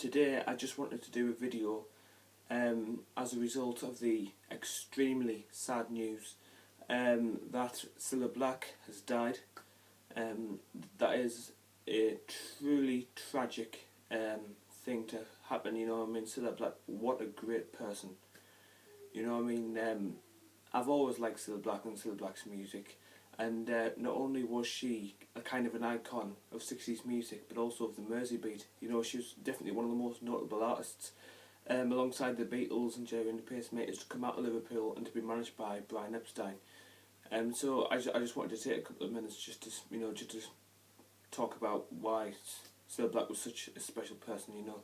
Today I just wanted to do a video as a result of the extremely sad news that Cilla Black has died. That is a truly tragic thing to happen, you know what I mean. Cilla Black, what a great person, you know what I mean. I've always liked Cilla Black and Cilla Black's music, and not only was she a kind of an icon of 60s music, but also of the Merseybeat. You know, she was definitely one of the most notable artists, alongside the Beatles and Jerry and the Pacemakers, to come out of Liverpool and to be managed by Brian Epstein. So I just wanted to take a couple of minutes just to talk about why Cilla Black was such a special person, you know.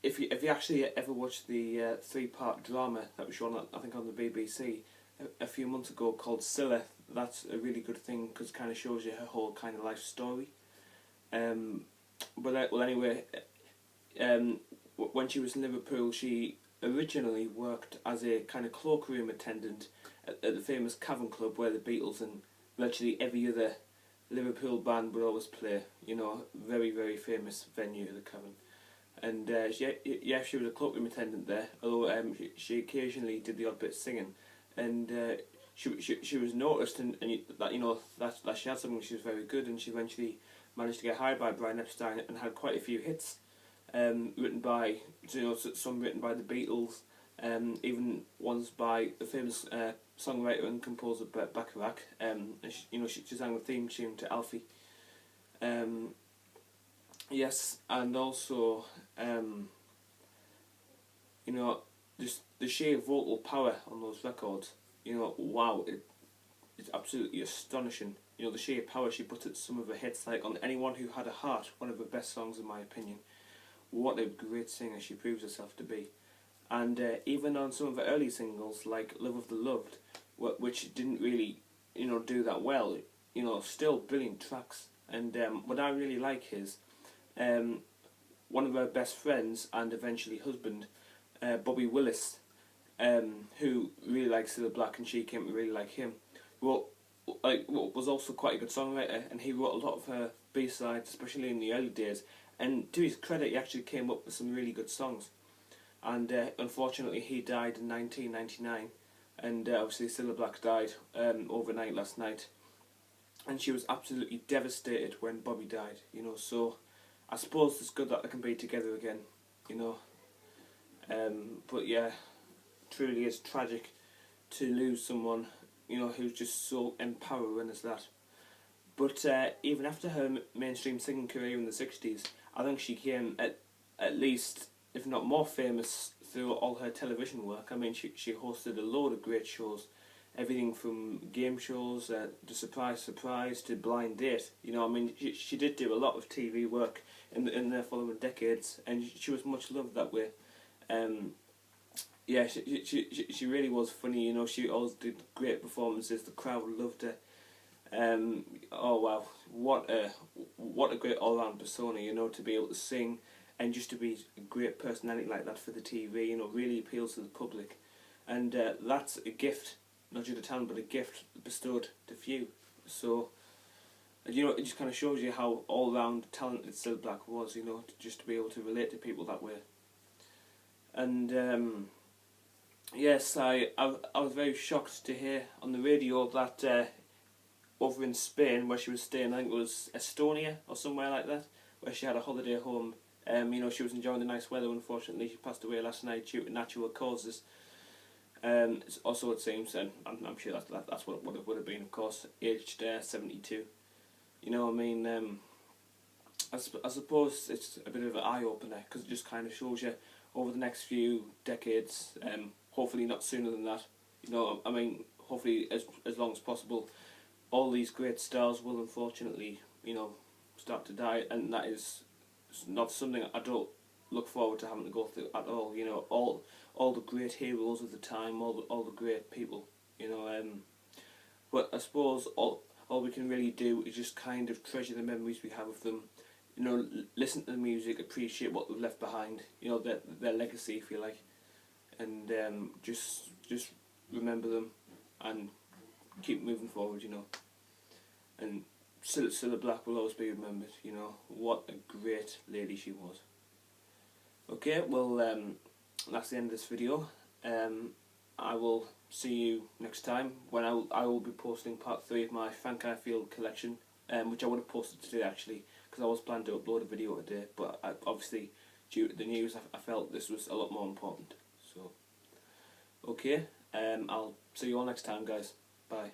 If you actually ever watched the three-part drama that was shown, I think, on the BBC a few months ago called Cilla, that's a really good thing because it kind of shows you her whole kind of life story. Anyway, when she was in Liverpool, she originally worked as a kind of cloakroom attendant at the famous Cavern Club, where the Beatles and virtually every other Liverpool band would always play. You know, very, very famous venue, the Cavern. And she was a cloakroom attendant there, although she occasionally did the odd bit singing. And she was noticed, and that she had something. She was very good, and she eventually managed to get hired by Brian Epstein and had quite a few hits, written by, some written by the Beatles, even ones by the famous songwriter and composer Burt Bacharach. She sang the theme tune to Alfie. Yes, and also, just the sheer vocal power on those records, wow, it's absolutely astonishing. You know, the sheer power she put at some of her hits, like on Anyone Who Had a Heart, one of her best songs in my opinion. What a great singer she proves herself to be. And even on some of her early singles, like Love of the Loved, which didn't really, do that well, still brilliant tracks. And what I really like is, one of her best friends and eventually husband, Bobby Willis, who really likes Cilla Black and she came to really like him, was also quite a good songwriter, and he wrote a lot of her B-sides, especially in the early days. And to his credit, he actually came up with some really good songs. And unfortunately, he died in 1999, and obviously Cilla Black died overnight last night. And she was absolutely devastated when Bobby died, so I suppose it's good that they can be together again, But yeah, truly is tragic to lose someone, who's just so empowering as that. But even after her mainstream singing career in the 60s, I think she became at least, if not more famous, through all her television work. I mean, she hosted a load of great shows, everything from game shows to Surprise Surprise to Blind Date. She did do a lot of TV work in the following decades, and she was much loved that way. She really was funny. She always did great performances. The crowd loved her. Oh wow, what a great all-round persona, to be able to sing and just to be a great personality like that for the TV, really appeals to the public. And that's a gift, not just a talent, but a gift bestowed to few. So, it just kind of shows you how all-round talented Cilla Black was, just to be able to relate to people that way. And yes, I was very shocked to hear on the radio that over in Spain, where she was staying, I think it was Estonia or somewhere like that, where she had a holiday home. She was enjoying the nice weather. Unfortunately, she passed away last night due to natural causes. Also, it seems, and I'm sure that's what it would have been, of course, aged 72. I suppose it's a bit of an eye-opener, because it just kind of shows you over the next few decades, hopefully not sooner than that, hopefully as long as possible, all these great stars will unfortunately, start to die, and that is not something I don't look forward to having to go through at all. All the great heroes of the time, all the great people, But I suppose all we can really do is just kind of treasure the memories we have of them. Listen to the music, appreciate what they've left behind. Their legacy, if you like, and just remember them and keep moving forward. And Cilla Black will always be remembered. You know, what a great lady she was. Okay, well, that's the end of this video. I will see you next time when I will be posting part 3 of my Frank Ifield collection, which I would have posted today actually, because I was planning to upload a video today, but obviously due to the news I felt this was a lot more important. So, okay, I'll see you all next time, guys. Bye.